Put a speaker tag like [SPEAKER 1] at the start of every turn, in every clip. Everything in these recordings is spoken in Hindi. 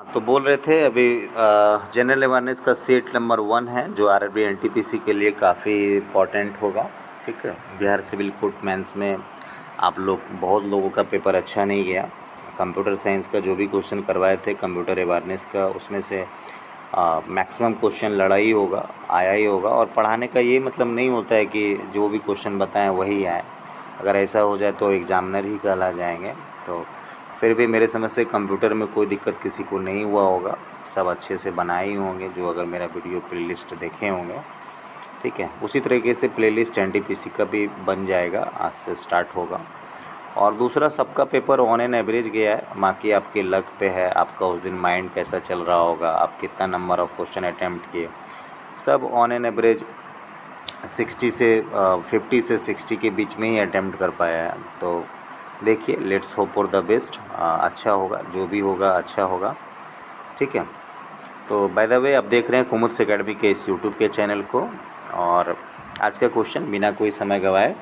[SPEAKER 1] तो बोल रहे थे अभी जनरल अवेयरनेस का सेट नंबर 1 है जो आरआरबी एनटीपीसी के लिए काफ़ी इम्पॉर्टेंट होगा। ठीक है, बिहार सिविल कोर्ट मेंस में आप लोग बहुत लोगों का पेपर अच्छा नहीं गया। कंप्यूटर साइंस का जो भी क्वेश्चन करवाए थे कंप्यूटर अवेयरनेस का, उसमें से मैक्सिमम क्वेश्चन लड़ा ही होगा, आया ही होगा। और पढ़ाने का ये मतलब नहीं होता है कि जो भी क्वेश्चन बताएं वही आए। अगर ऐसा हो जाए तो एग्जामिनर ही कहला जाएंगे। तो फिर भी मेरे समझ से कंप्यूटर में कोई दिक्कत किसी को नहीं हुआ होगा, सब अच्छे से बनाए ही होंगे जो अगर मेरा वीडियो प्लेलिस्ट देखे होंगे। ठीक है, उसी तरीके से प्लेलिस्ट एनटीपीसी का भी बन जाएगा, आज से स्टार्ट होगा। और दूसरा, सबका पेपर ऑन एन एवरेज गया है, बाकी आपके लक पे है, आपका उस दिन माइंड कैसा चल रहा होगा, आप कितना नंबर ऑफ क्वेश्चन अटैम्प्ट किए। सब ऑन एन एवरेज 50 से 60 के बीच में ही अटैम्प्ट कर पाया है। तो देखिए, let's hope for the best. अच्छा होगा, जो भी होगा अच्छा होगा। ठीक है, तो बाय द वे आप देख रहे हैं कुमुद एकेडमी के इस यूट्यूब के चैनल को। और आज का क्वेश्चन बिना कोई समय गवाए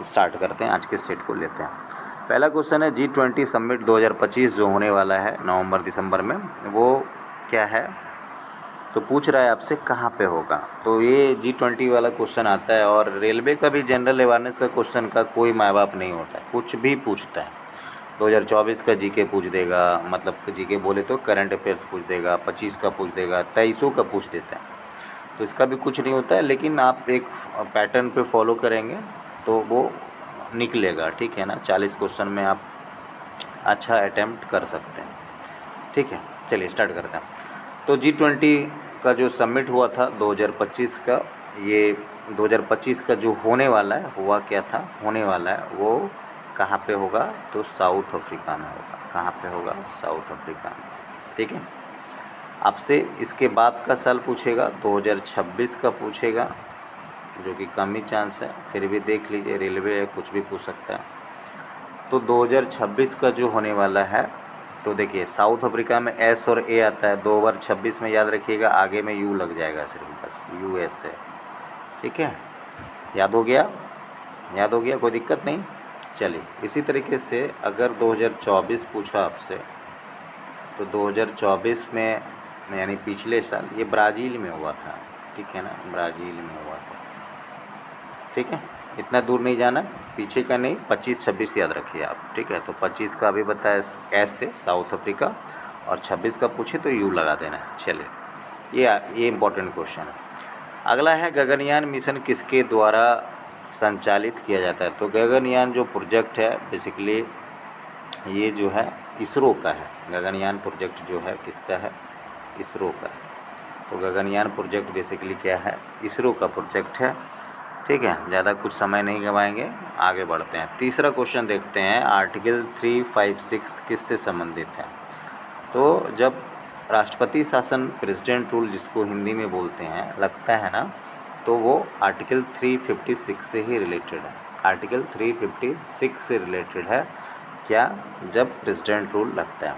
[SPEAKER 1] स्टार्ट करते हैं, आज के सेट को लेते हैं। पहला क्वेश्चन है G20 समिट 2025 जो होने वाला है नवंबर दिसंबर में, वो क्या है? तो पूछ रहा है आपसे कहाँ पे होगा। तो ये G20 वाला क्वेश्चन आता है। और रेलवे का भी जनरल अवेयरनेस का क्वेश्चन का कोई माँ बाप नहीं होता है, कुछ भी पूछता है। 2024 का जीके पूछ देगा, मतलब जीके बोले तो करंट अफेयर्स पूछ देगा, 25 का पूछ देगा, 2300 का पूछ देता है। तो इसका भी कुछ नहीं होता है, लेकिन आप एक पैटर्न पे फॉलो करेंगे तो वो निकलेगा। ठीक है ना, 40 क्वेश्चन में आप अच्छा अटैम्प्ट कर सकते हैं। ठीक है, चलिए स्टार्ट करते हैं। तो G20 का जो समिट हुआ था 2025 का, ये 2025 का जो होने वाला है, हुआ क्या था, होने वाला है, वो कहाँ पे होगा? तो साउथ अफ्रीका में होगा। कहाँ पे होगा? साउथ अफ्रीका में। ठीक है, आपसे इसके बाद का साल पूछेगा, 2026 का पूछेगा, जो कि कम ही चांस है, फिर भी देख लीजिए, रेलवे है, कुछ भी पूछ सकता है। तो 2026 का जो होने वाला है, तो देखिए साउथ अफ्रीका में एस और ए आता है, 2 बार 26 में याद रखिएगा, आगे में यू लग जाएगा सिर्फ, बस USA। ठीक है, याद हो गया? याद हो गया, कोई दिक्कत नहीं। चलिए, इसी तरीके से अगर 2024 पूछा आपसे, तो 2024 में यानी पिछले साल ये ब्राज़ील में हुआ था। ठीक है ना, ब्राज़ील में हुआ था। ठीक है, इतना दूर नहीं जाना, पीछे का नहीं, 25-26 याद रखिए आप। ठीक है, तो 25 का अभी बताया एस से साउथ अफ्रीका, और 26 का पूछे तो यू लगा देना है। चलिए, ये इम्पोर्टेंट क्वेश्चन है। अगला है गगनयान मिशन किसके द्वारा संचालित किया जाता है? तो गगनयान जो प्रोजेक्ट है बेसिकली ये जो है इसरो का है। गगनयान प्रोजेक्ट जो है किसका है? इसरो का है। तो गगनयान प्रोजेक्ट बेसिकली क्या है? इसरो का प्रोजेक्ट है। ठीक है, ज़्यादा कुछ समय नहीं गंवाएंगे, आगे बढ़ते हैं। तीसरा क्वेश्चन देखते हैं, आर्टिकल 356 किससे संबंधित है? तो जब राष्ट्रपति शासन, प्रेसिडेंट रूल जिसको हिंदी में बोलते हैं, लगता है ना, तो वो आर्टिकल 356 से ही रिलेटेड है। आर्टिकल 356 से रिलेटेड है क्या? जब प्रेसिडेंट रूल लगता है।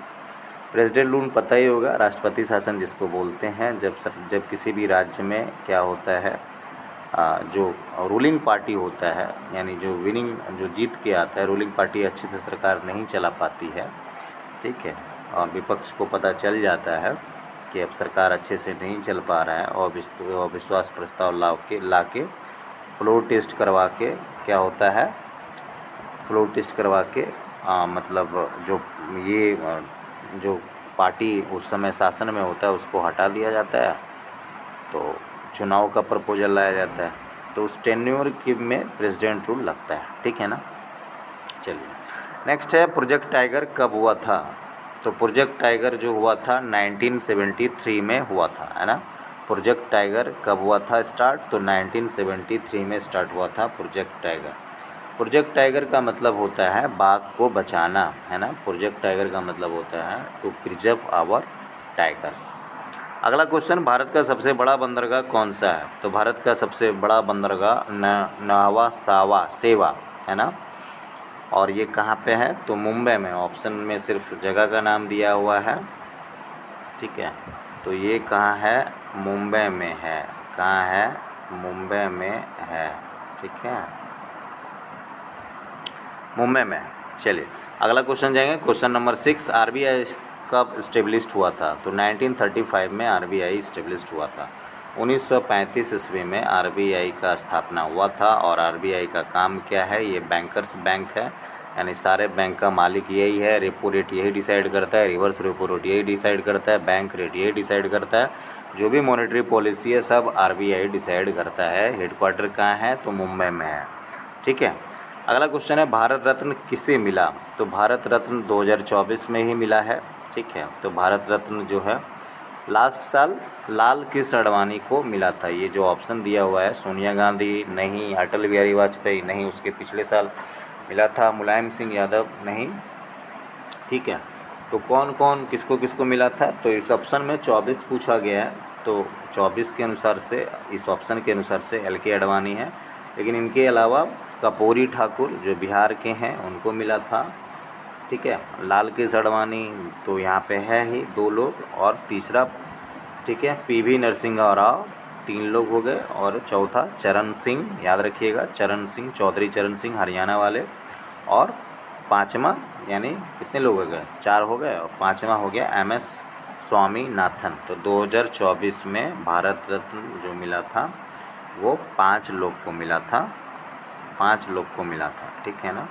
[SPEAKER 1] प्रेसिडेंट रूल पता ही होगा, राष्ट्रपति शासन जिसको बोलते हैं, जब किसी भी राज्य में क्या होता है, जो रूलिंग पार्टी होता है, यानी जो विनिंग, जो जीत के आता है, रूलिंग पार्टी अच्छे से सरकार नहीं चला पाती है। ठीक है, और विपक्ष को पता चल जाता है कि अब सरकार अच्छे से नहीं चल पा रहा है, और विश्वास प्रस्ताव ला के फ्लोर टेस्ट करवा के क्या होता है, फ्लोर टेस्ट करवा के मतलब जो पार्टी उस समय शासन में होता है उसको हटा दिया जाता है, तो चुनाव का प्रपोजल लाया जाता है, तो उस टेन्योर की में प्रेसिडेंट रूल लगता है। ठीक है ना, चलिए नेक्स्ट है, प्रोजेक्ट टाइगर कब हुआ था? तो प्रोजेक्ट टाइगर जो हुआ था 1973 में हुआ था, है ना। प्रोजेक्ट टाइगर कब हुआ था स्टार्ट? तो 1973 में स्टार्ट हुआ था प्रोजेक्ट टाइगर। प्रोजेक्ट टाइगर का मतलब होता है बाघ को बचाना, है ना। प्रोजेक्ट टाइगर का मतलब होता है टू प्रिजर्व आवर टाइगर्स। अगला क्वेश्चन, भारत का सबसे बड़ा बंदरगाह कौन सा है? तो भारत का सबसे बड़ा बंदरगाह नावा सावा सेवा, है ना। और ये कहाँ पे है? तो मुंबई में। ऑप्शन में सिर्फ जगह का नाम दिया हुआ है। ठीक है, तो ये कहाँ है? मुंबई में है। कहाँ है? मुंबई में है। ठीक है, मुंबई में। चलिए अगला क्वेश्चन जाएंगे, क्वेश्चन नंबर 6। कब इस्टेब्लिश्ड हुआ था? तो 1935 में आरबीआई इस्टेब्लिश्ड हुआ था। 1935 ईस्वी में आरबीआई का स्थापना हुआ था। और आरबीआई का काम क्या है? ये बैंकर्स बैंक है, यानी सारे बैंक का मालिक यही है। रेपो रेट यही डिसाइड करता है, रिवर्स रेपो रेट यही डिसाइड करता है, बैंक रेट यही डिसाइड करता है। जो भी मॉनेटरी पॉलिसी है सब आरबीआई डिसाइड करता है। हेडक्वार्टर कहाँ है? तो मुंबई में है। ठीक है। अगला क्वेश्चन है, भारत रत्न किसे मिला? तो भारत रत्न 2024 में ही मिला है। ठीक है। तो भारत रत्न जो है लास्ट साल लाल कृष्ण आडवाणी को मिला था। ये जो ऑप्शन दिया हुआ है, सोनिया गांधी नहीं, अटल बिहारी वाजपेयी नहीं, उसके पिछले साल मिला था मुलायम सिंह यादव नहीं। ठीक है। तो कौन कौन किसको किसको मिला था? तो इस ऑप्शन में 24 पूछा गया है। तो 24 के अनुसार से, इस ऑप्शन के अनुसार से एल के आडवाणी है। लेकिन इनके अलावा कर्पूरी ठाकुर जो बिहार के हैं उनको मिला था। ठीक है। लाल कृष्ण आडवाणी तो यहाँ पे है ही 2 लोग, और तीसरा ठीक है पीवी नरसिम्हा राव, 3 लोग हो गए। और चौथा चरण सिंह, याद रखिएगा, चरण सिंह, चौधरी चरण सिंह हरियाणा वाले। और पाँचवा यानी कितने लोग हो गए? 4 हो गए। और पाँचवा हो गया MS स्वामीनाथन। तो 2024 में भारत रत्न जो मिला था वो 5 लोग को मिला था, 5 लोग को मिला था। ठीक है ना।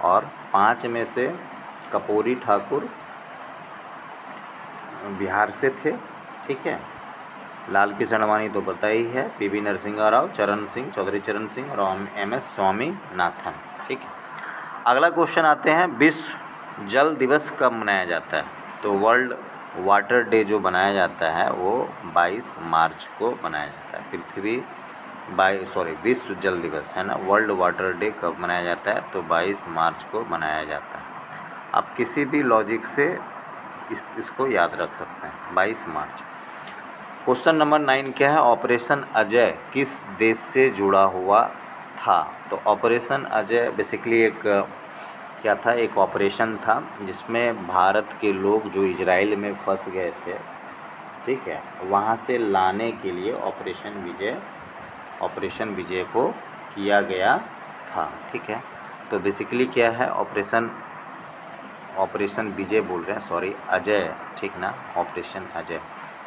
[SPEAKER 1] और 5 में से कर्पूरी ठाकुर बिहार से थे। ठीक है। लाल कृष्ण आडवाणी तो पता ही है, पीवी नरसिम्हा राव, चरण सिंह, चौधरी चरण सिंह और MS स्वामीनाथन। ठीक है। अगला क्वेश्चन आते हैं, विश्व जल दिवस कब मनाया जाता है? तो वर्ल्ड वाटर डे जो बनाया जाता है वो 22 मार्च को बनाया जाता है। विश्व जल दिवस है ना, वर्ल्ड वाटर डे कब मनाया जाता है? तो 22 मार्च को मनाया जाता है। आप किसी भी लॉजिक से इसको याद रख सकते हैं, 22 मार्च। क्वेश्चन नंबर 9 क्या है? ऑपरेशन अजय किस देश से जुड़ा हुआ था? तो ऑपरेशन अजय बेसिकली एक क्या था? एक ऑपरेशन था जिसमें भारत के लोग जो इजराइल में फंस गए थे, ठीक है, वहाँ से लाने के लिए ऑपरेशन विजय को किया गया था। ठीक है। तो बेसिकली क्या है? ऑपरेशन विजय बोल रहे हैं, सॉरी अजय, ठीक ना, ऑपरेशन अजय।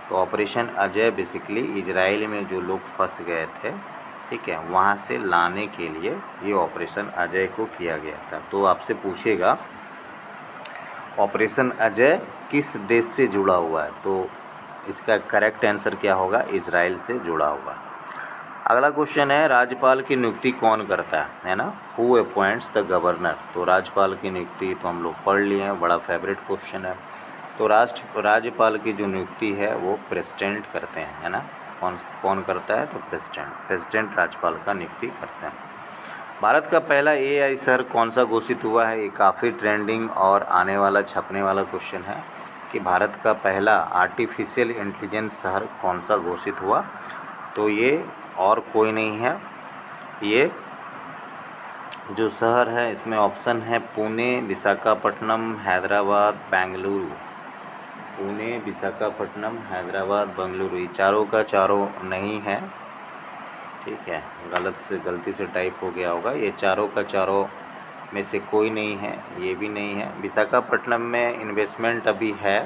[SPEAKER 1] तो ऑपरेशन अजय बेसिकली इजराइल में जो लोग फंस गए थे, ठीक है, वहाँ से लाने के लिए ये ऑपरेशन अजय को किया गया था। तो आपसे पूछेगा ऑपरेशन अजय किस देश से जुड़ा हुआ है? तो इसका करेक्ट आंसर क्या होगा? इजराइल से जुड़ा हुआ। अगला क्वेश्चन है, राज्यपाल की नियुक्ति कौन करता है ना? Who appoints the governor? तो राज्यपाल की नियुक्ति तो हम लोग पढ़ लिए हैं, बड़ा फेवरेट क्वेश्चन है। तो राज्यपाल की जो नियुक्ति है वो प्रेसिडेंट करते हैं, है ना। कौन करता है? तो प्रेसिडेंट राज्यपाल का नियुक्ति करते हैं। भारत का पहला AI शहर कौन सा घोषित हुआ है? ये काफ़ी ट्रेंडिंग और आने वाला छपने वाला क्वेश्चन है कि भारत का पहला आर्टिफिशियल इंटेलिजेंस शहर कौन सा घोषित हुआ? तो ये और कोई नहीं है, ये जो शहर है इसमें ऑप्शन है पुणे, विशाखापट्टनम, हैदराबाद, बेंगलुरु। पुणे, विशाखापट्टनम, हैदराबाद, बेंगलुरु, ये चारों का चारों नहीं है। ठीक है, गलती से टाइप हो गया होगा। ये चारों का चारों में से कोई नहीं है, ये भी नहीं है। विशाखापट्टनम में इन्वेस्टमेंट अभी है,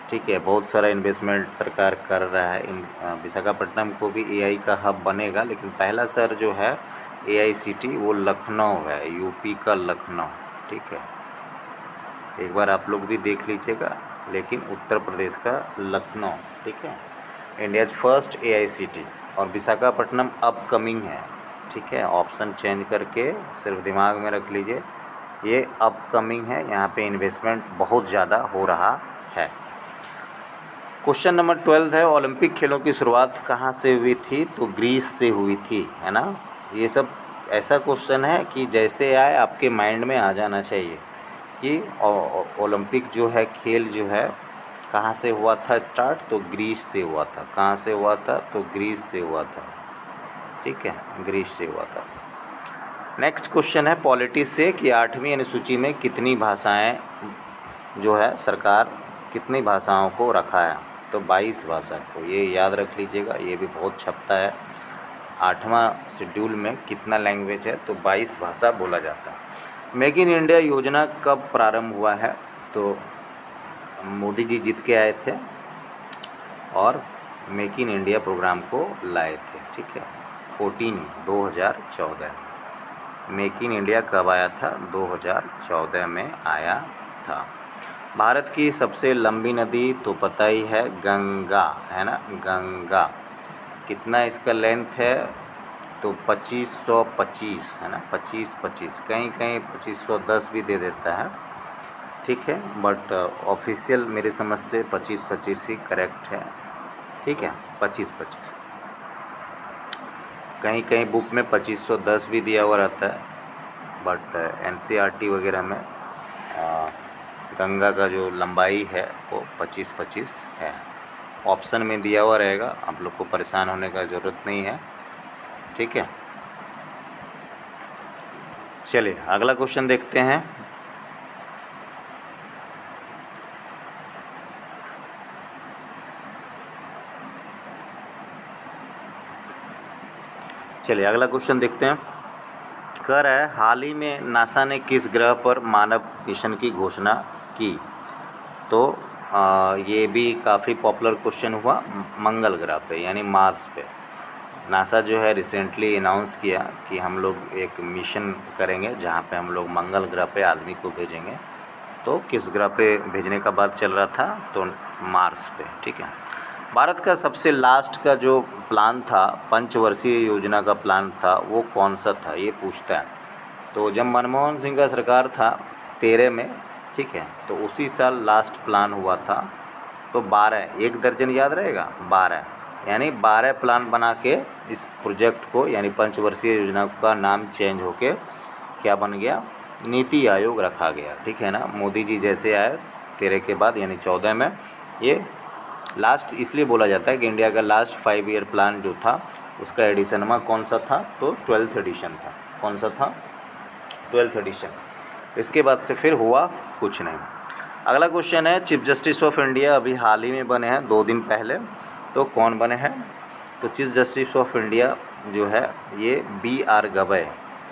[SPEAKER 1] ठीक है, बहुत सारा इन्वेस्टमेंट सरकार कर रहा है। विशाखापट्टनम को भी AI का हब बनेगा, लेकिन पहला शहर जो है AICT वो लखनऊ है, UP का लखनऊ। ठीक है, एक बार आप लोग भी देख लीजिएगा, लेकिन उत्तर प्रदेश का लखनऊ। ठीक है, इंडियाज़ फर्स्ट AICT। और विशाखापट्टनम अपकमिंग है। ठीक है, ऑप्शन चेंज करके सिर्फ दिमाग में रख लीजिए, ये अपकमिंग है, यहाँ पे इन्वेस्टमेंट बहुत ज़्यादा हो रहा है। क्वेश्चन नंबर 12 है, ओलंपिक खेलों की शुरुआत कहाँ से हुई थी? तो ग्रीस से हुई थी, है ना। ये सब ऐसा क्वेश्चन है कि जैसे आए आपके माइंड में आ जाना चाहिए कि ओलंपिक जो है, खेल जो है, कहाँ से हुआ था स्टार्ट? तो ग्रीस से हुआ था। कहाँ से हुआ था? तो ग्रीस से हुआ था। ठीक है, ग्रीस से हुआ था। नेक्स्ट क्वेश्चन है पॉलिटी से कि 8वीं अनुसूची में कितनी भाषाएं जो है सरकार कितनी भाषाओं को रखा है? तो 22 भाषा को, ये याद रख लीजिएगा, ये भी बहुत छपता है। 8वां शेड्यूल में कितना लैंग्वेज है? तो 22 भाषा बोला जाता है। मेक इन इंडिया योजना कब प्रारंभ हुआ है? तो मोदी जी जीत के आए थे और मेक इन इंडिया प्रोग्राम को लाए थे, ठीक है। 2014 मेक इन इंडिया कब आया था? 2014 में आया था। भारत की सबसे लंबी नदी तो पता ही है, गंगा, है ना, गंगा। कितना इसका लेंथ है? तो 2525, है ना, 2525, कहीं कहीं 2510 भी दे देता है, ठीक है, बट ऑफिशियल मेरे समझ से 2525 ही करेक्ट है, ठीक है, 2525। कहीं कहीं बुक में 2510 भी दिया हुआ रहता है, बट एनसीईआरटी वगैरह में गंगा का जो लंबाई है वो 2525 है। ऑप्शन में दिया हुआ रहेगा, आप लोग को परेशान होने का ज़रूरत नहीं है, ठीक है। चलिए अगला क्वेश्चन देखते हैं। चलिए अगला क्वेश्चन देखते हैं। कह रहा है हाल ही में नासा ने किस ग्रह पर मानव मिशन की घोषणा की? तो ये भी काफ़ी पॉपुलर क्वेश्चन हुआ। मंगल ग्रह पे यानी मार्स पे नासा जो है रिसेंटली अनाउंस किया कि हम लोग एक मिशन करेंगे जहाँ पे हम लोग मंगल ग्रह पे आदमी को भेजेंगे। तो किस ग्रह पे भेजने का बात चल रहा था? तो मार्स पे, ठीक है। भारत का सबसे लास्ट का जो प्लान था, पंचवर्षीय योजना का प्लान था, वो कौन सा था ये पूछता है। तो जब मनमोहन सिंह का सरकार था 13 में, ठीक है, तो उसी साल लास्ट प्लान हुआ था। तो 12, एक दर्जन याद रहेगा, 12, यानी 12 प्लान बना के इस प्रोजेक्ट को यानी पंचवर्षीय योजना का नाम चेंज होके क्या बन गया? नीति आयोग रखा गया, ठीक है ना। मोदी जी जैसे आए 13 के बाद यानी 14 में, ये लास्ट इसलिए बोला जाता है कि इंडिया का लास्ट 5 ईयर प्लान जो था उसका एडिशन में कौन सा था? तो 12th एडिशन था। कौन सा था? 12th addition. इसके बाद से फिर हुआ कुछ नहीं। अगला क्वेश्चन है, चीफ जस्टिस ऑफ इंडिया अभी हाल ही में बने हैं 2 दिन पहले, तो कौन बने हैं? तो चीफ जस्टिस ऑफ इंडिया जो है ये BR गवई,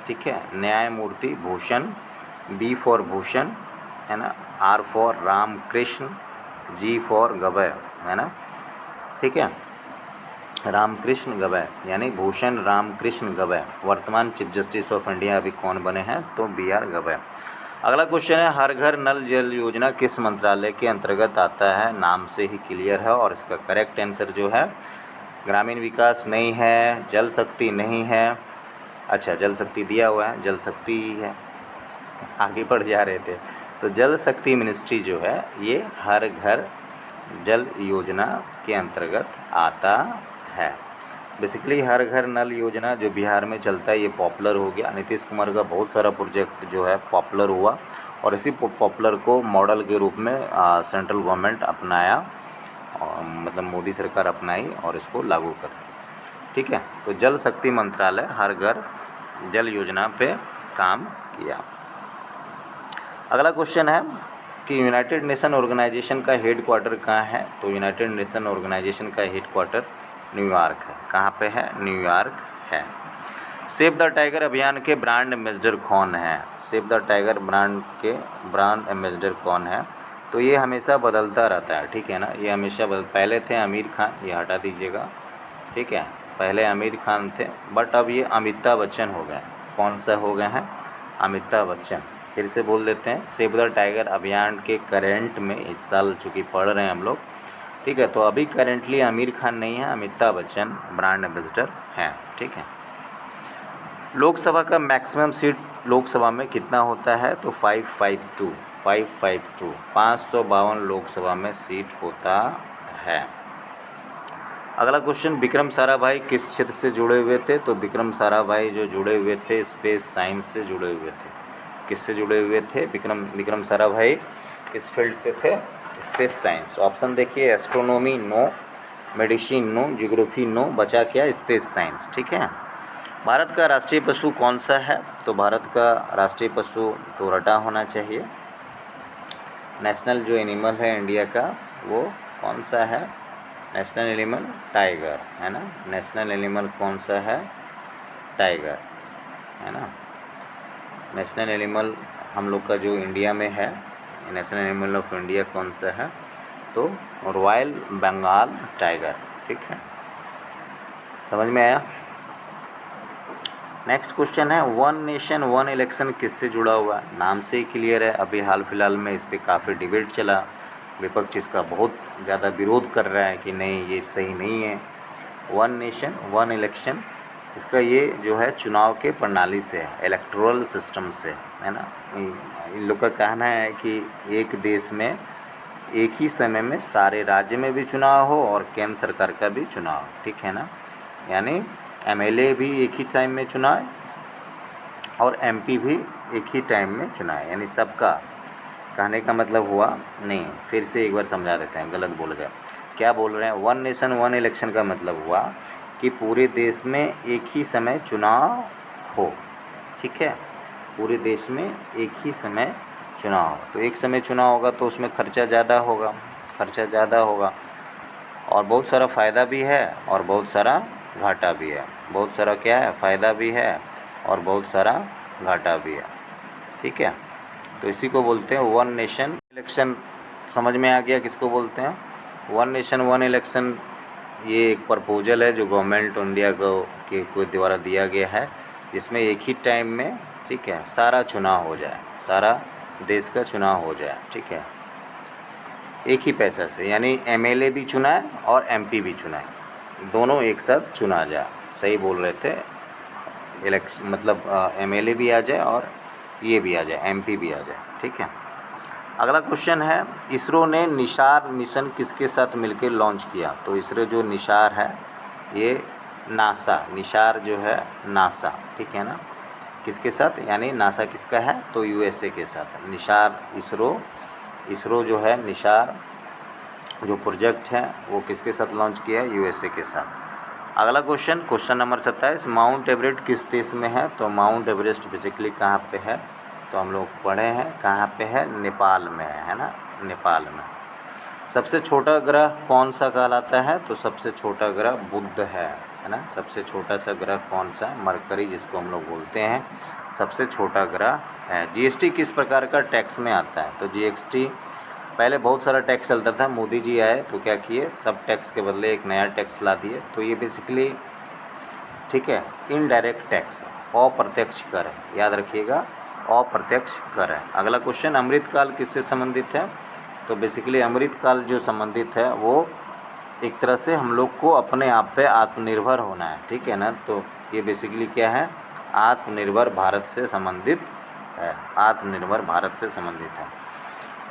[SPEAKER 1] ठीक है। न्यायमूर्ति भूषण, B फॉर भूषण, है ना, R for Ramakrishna, G for Gavai, है ना, ठीक है, रामकृष्ण गवई यानी भूषण रामकृष्ण गवई वर्तमान चीफ जस्टिस ऑफ इंडिया अभी कौन बने हैं? तो BR गवई। अगला क्वेश्चन है, हर घर नल जल योजना किस मंत्रालय के अंतर्गत आता है? नाम से ही क्लियर है और इसका करेक्ट आंसर जो है ग्रामीण विकास नहीं है, जल शक्ति नहीं है, अच्छा जल शक्ति दिया हुआ है, जल शक्ति ही है, आगे बढ़ जा रहे थे। तो जल शक्ति मिनिस्ट्री जो है ये हर घर जल योजना के अंतर्गत आता है। बेसिकली हर घर नल योजना जो बिहार में चलता है ये पॉपुलर हो गया। नीतीश कुमार का बहुत सारा प्रोजेक्ट जो है पॉपुलर हुआ और इसी पॉपुलर को मॉडल के रूप में सेंट्रल गवर्नमेंट अपनाया, मतलब मोदी सरकार अपनाई और इसको लागू कर दी, ठीक है। तो जल शक्ति मंत्रालय हर घर जल योजना पे काम किया। अगला क्वेश्चन है कि यूनाइटेड नेशन ऑर्गेनाइजेशन का हेड क्वार्टर कहाँ है? तो यूनाइटेड नेशन ऑर्गेनाइजेशन का हेड क्वार्टर न्यूयॉर्क है। कहाँ पे है? न्यूयॉर्क है। सेव द टाइगर अभियान के ब्रांड एम्बेसडर कौन है? सेव द टाइगर ब्रांड के ब्रांड एम्बेसडर कौन है? तो ये हमेशा बदलता रहता है, ठीक है ना, ये हमेशा पहले थे आमिर खान, ये हटा दीजिएगा, ठीक है, पहले आमिर खान थे बट अब ये अमिताभ बच्चन हो गए। कौन सा हो गए हैं? अमिताभ बच्चन। फिर से बोल देते हैं, सेव द टाइगर अभियान के करेंट में इस साल चूँकि पढ़ रहे हैं हम लोग, ठीक है, तो अभी करेंटली आमिर खान नहीं है, अमिताभ बच्चन ब्रांड एम्बेसडर हैं, ठीक है। लोकसभा का मैक्सिमम सीट लोकसभा में कितना होता है? तो 552 552 लोकसभा में सीट होता है। अगला क्वेश्चन, विक्रम साराभाई किस क्षेत्र से जुड़े हुए थे? तो विक्रम साराभाई जो जुड़े हुए थे स्पेस साइंस से जुड़े हुए थे। किससे जुड़े हुए थे? विक्रम साराभाई किस फील्ड से थे? Space science. ऑप्शन देखिए, astronomy no, medicine no, geography no, बचा क्या? स्पेस साइंस, ठीक है। भारत का राष्ट्रीय पशु कौन सा है? तो भारत का राष्ट्रीय पशु तो रटा होना चाहिए। नेशनल जो एनिमल है इंडिया का वो कौन सा है? नेशनल एनिमल टाइगर, है ना। नेशनल एनिमल कौन सा है? टाइगर, है ना। नेशनल एनिमल हम लोग का जो इंडिया में है नेशनल एनिमल ऑफ इंडिया कौन सा है, तो रॉयल बंगाल टाइगर। ठीक है, समझ में आया। नेक्स्ट क्वेश्चन है, वन नेशन वन इलेक्शन किससे जुड़ा हुआ है? नाम से ही क्लियर है, अभी हाल फिलहाल में इस पर काफ़ी डिबेट चला, विपक्ष इसका बहुत ज़्यादा विरोध कर रहा है कि नहीं ये सही नहीं है। वन नेशन वन इलेक्शन, इसका ये जो है चुनाव के प्रणाली से है, इलेक्टोरल सिस्टम से, है ना। इन लोग का कहना है कि एक देश में एक ही समय में सारे राज्य में भी चुनाव हो और केंद्र सरकार का भी चुनाव, ठीक है ना। यानी एमएलए भी एक ही टाइम में चुनाव और एमपी भी एक ही टाइम में चुनाव, यानी सबका। कहने का मतलब हुआ नहीं, फिर से एक बार समझा देते हैं, गलत बोल गए। क्या बोल रहे हैं? वन नेशन वन इलेक्शन का मतलब हुआ कि पूरे देश में एक ही समय चुनाव हो, ठीक है, पूरे देश में एक ही समय चुनाव हो। तो एक समय चुनाव होगा तो उसमें खर्चा ज़्यादा होगा, खर्चा ज़्यादा होगा, और बहुत सारा फ़ायदा भी है और बहुत सारा घाटा भी है। बहुत सारा क्या है, फ़ायदा भी है और बहुत सारा घाटा भी है, ठीक है। तो इसी को बोलते हैं वन नेशन इलेक्शन। समझ में आ गया किसको बोलते हैं? वन नेशन वन इलेक्शन ये एक प्रपोजल है जो गवर्नमेंट इंडिया को द्वारा दिया गया है, जिसमें एक ही टाइम में, ठीक है, सारा चुनाव हो जाए, सारा देश का चुनाव हो जाए, ठीक है, एक ही पैसा से। यानी एमएलए भी चुनाए और एमपी भी चुनाए, दोनों एक साथ चुना जाए। सही बोल रहे थे, इलेक्शन मतलब एमएलए भी आ जाए और ये भी आ जाए, एमपी भी आ जाए, ठीक है। अगला क्वेश्चन है, इसरो ने निशार मिशन किसके साथ मिलकर लॉन्च किया? तो इसरो जो निशार है ये नासा, निशार जो है नासा, ठीक है ना, किसके साथ, यानी नासा किसका है, तो यूएसए के साथ। निशार इसरो जो है निशार जो प्रोजेक्ट है वो किसके साथ लॉन्च किया है? यूएसए के साथ। अगला क्वेश्चन नंबर 27, माउंट एवरेस्ट किस देश में है? तो माउंट एवरेस्ट बेसिकली कहाँ पे है? तो हम लोग पढ़े हैं कहाँ पे है, नेपाल में है ना, नेपाल में। सबसे छोटा ग्रह कौन सा कहलाता है? तो सबसे छोटा ग्रह बुध है ना। सबसे छोटा सा ग्रह कौन सा है? मरकरी, जिसको हम लोग बोलते हैं, सबसे छोटा ग्रह है। जीएसटी किस प्रकार का टैक्स में आता है? तो जीएसटी पहले बहुत सारा टैक्स चलता था, मोदी जी आए तो क्या किए, सब टैक्स के बदले एक नया टैक्स ला दिए। तो ये बेसिकली, ठीक है, इनडायरेक्ट टैक्स, अप्रत्यक्ष कर है, याद रखिएगा, अप्रत्यक्ष कर है। अगला क्वेश्चन, अमृतकाल किससे संबंधित है? तो बेसिकली अमृतकाल जो संबंधित है वो एक तरह से हम लोग को अपने आप पे आत्मनिर्भर होना है, ठीक है ना। तो ये बेसिकली क्या है, आत्मनिर्भर भारत से संबंधित है, आत्मनिर्भर भारत से संबंधित है।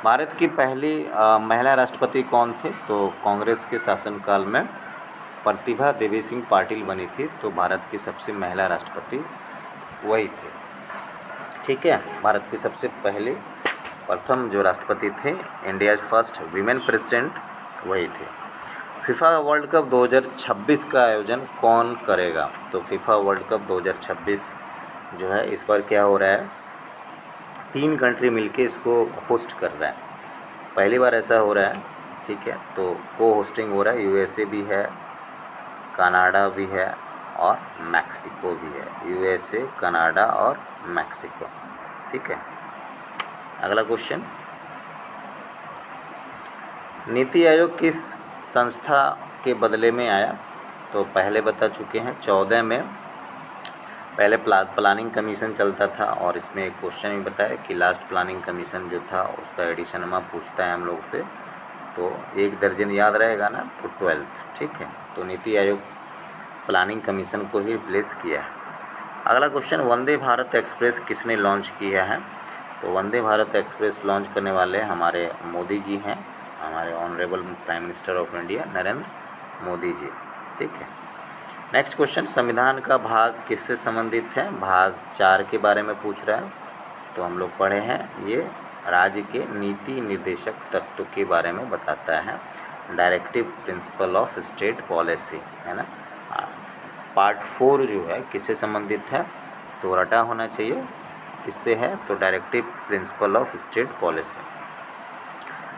[SPEAKER 1] भारत की पहली महिला राष्ट्रपति कौन थे? तो कांग्रेस के शासनकाल में प्रतिभा देवी सिंह पाटिल बनी थी, तो भारत की सबसे महिला राष्ट्रपति वही थे, ठीक है। भारत के सबसे पहले प्रथम जो राष्ट्रपति थे, इंडिया फर्स्ट वीमेन प्रेसिडेंट, वही थे। फीफा वर्ल्ड कप 2026 का आयोजन कौन करेगा? तो फीफा वर्ल्ड कप 2026 जो है इस बार क्या हो रहा है, 3 कंट्री मिलके इसको होस्ट कर रहा है, पहली बार ऐसा हो रहा है, ठीक है। तो को होस्टिंग हो रहा है, यूएसए भी है, कनाडा भी है और मैक्सिको भी है, यूएसए, कनाडा और मैक्सिको, ठीक है। अगला क्वेश्चन, नीति आयोग किस संस्था के बदले में आया? तो पहले बता चुके हैं, 14 में पहले प्लानिंग कमीशन चलता था, और इसमें एक क्वेश्चन भी बताया कि लास्ट प्लानिंग कमीशन जो था उसका एडिशन में पूछता है हम लोग से, तो 1 दर्जन याद रहेगा ना, तो 12th, ठीक है। तो नीति आयोग प्लानिंग कमीशन को ही रिप्लेस किया है। अगला क्वेश्चन, वंदे भारत एक्सप्रेस किसने लॉन्च किया है? तो वंदे भारत एक्सप्रेस लॉन्च करने वाले हमारे मोदी जी हैं, हमारे honourable prime minister of India Narendra Modi ji, ठीक है। नेक्स्ट क्वेश्चन, संविधान का भाग किससे संबंधित है? भाग 4 के बारे में पूछ रहा है। तो हम लोग पढ़े हैं, ये राज्य के नीति निर्देशक तत्व के बारे में बताता है, directive principle of state policy, है ना। पार्ट 4 जो है किससे संबंधित है? तो रटा होना चाहिए, किससे है? तो directive principle of state policy.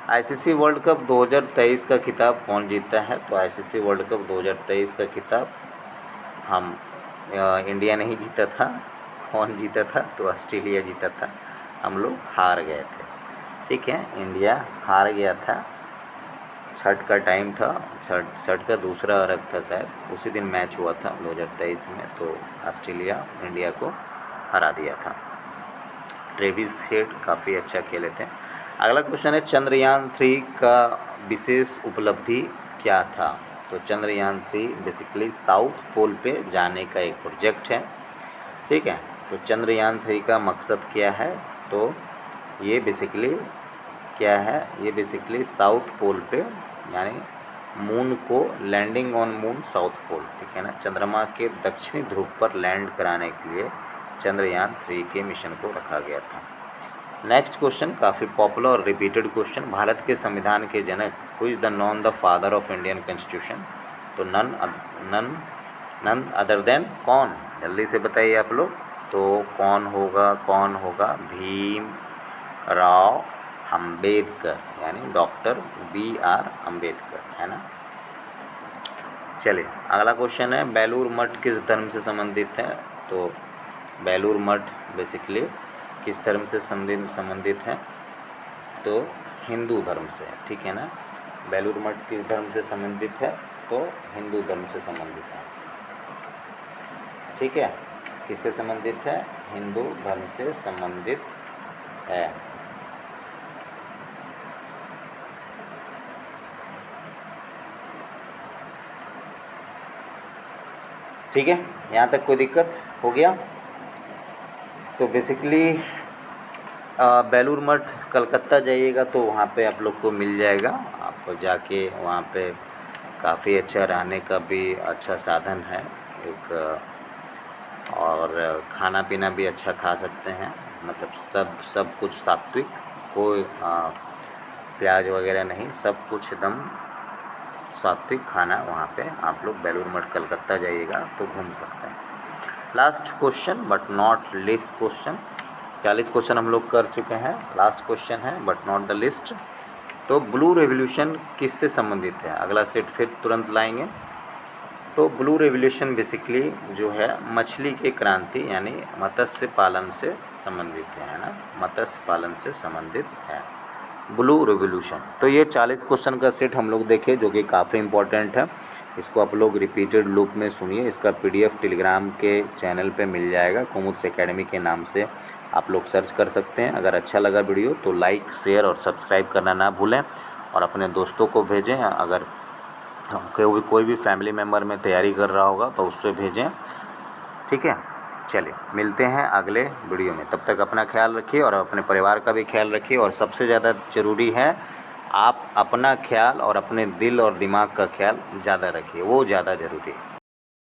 [SPEAKER 1] ICC world cup 2023 का खिताब कौन जीता है? तो आईसीसी वर्ल्ड कप 2023 का खिताब हम इंडिया नहीं जीता था। कौन जीता था? तो ऑस्ट्रेलिया जीता था, हम लोग हार गए थे। ठीक है, इंडिया हार गया था। छठ का टाइम था, छठ का दूसरा अर्घ था शायद, उसी दिन मैच हुआ था 2023 में, तो ऑस्ट्रेलिया इंडिया को हरा दिया था। ट्रेविस हेड काफ़ी अच्छा खेले थे। अगला क्वेश्चन है चंद्रयान 3 का विशेष उपलब्धि क्या था। तो चंद्रयान 3 बेसिकली साउथ पोल पे जाने का एक प्रोजेक्ट है। ठीक है, तो चंद्रयान 3 का मकसद क्या है, तो ये बेसिकली क्या है, ये बेसिकली साउथ पोल पे यानी मून को landing on moon south pole, ठीक है ना, चंद्रमा के दक्षिणी ध्रुव पर लैंड कराने के लिए चंद्रयान 3 के मिशन को रखा गया था। नेक्स्ट क्वेश्चन काफ़ी पॉपुलर और रिपीटेड क्वेश्चन, भारत के संविधान के जनक who is the known the father of Indian constitution. तो नन अदर देन कौन, जल्दी से बताइए आप लोग, तो कौन होगा, भीम राव अंबेडकर, यानी डॉक्टर BR अम्बेडकर, है ना। चलिए अगला क्वेश्चन है बेलूर मठ किस धर्म से संबंधित है। तो बेलूर मठ बेसिकली किस धर्म से संबंधित है, तो हिंदू धर्म से, ठीक है ना। बेलूर मठ किस धर्म से संबंधित है, तो हिंदू धर्म से संबंधित है। ठीक है, किससे संबंधित है, हिंदू धर्म से संबंधित है। ठीक है, यहाँ तक कोई दिक्कत हो गया। तो बेसिकली बेलूर मठ कलकत्ता जाइएगा तो वहाँ पे आप लोग को मिल जाएगा, आप जाके वहाँ पे काफ़ी अच्छा रहने का भी अच्छा साधन है एक, और खाना पीना भी अच्छा खा सकते हैं, मतलब सब कुछ सात्विक, कोई प्याज वगैरह नहीं, सब कुछ एकदम सात्विक खाना वहाँ पे आप लोग बेलूर मठ कलकत्ता जाइएगा तो घूम सकते हैं। Last question but not list question, 40 question हम लोग कर चुके हैं, लास्ट क्वेश्चन है बट नॉट द लिस्ट। तो ब्लू रेवोल्यूशन किससे संबंधित है, अगला सेट फिर तुरंत लाएंगे। तो ब्लू रेवोल्यूशन बेसिकली जो है मछली के क्रांति यानी मत्स्य पालन से संबंधित है ना, मत्स्य पालन से संबंधित है ब्लू रेवोल्यूशन। तो ये 40 क्वेश्चन का सेट हम लोग देखे जो कि काफ़ी इम्पोर्टेंट है, इसको आप लोग रिपीटेड लूप में सुनिए। इसका PDF टेलीग्राम के चैनल पे मिल जाएगा, कुमुद्स एकेडमी के नाम से आप लोग सर्च कर सकते हैं। अगर अच्छा लगा वीडियो तो लाइक शेयर और सब्सक्राइब करना ना भूलें, और अपने दोस्तों को भेजें, अगर कोई भी फैमिली मेम्बर में तैयारी कर रहा होगा तो उससे भेजें। ठीक है, चलिए मिलते हैं अगले वीडियो में, तब तक अपना ख्याल रखिए और अपने परिवार का भी ख्याल रखिए, और सबसे ज़्यादा ज़रूरी है आप अपना ख्याल और अपने दिल और दिमाग का ख्याल ज़्यादा रखिए, वो ज़्यादा ज़रूरी है।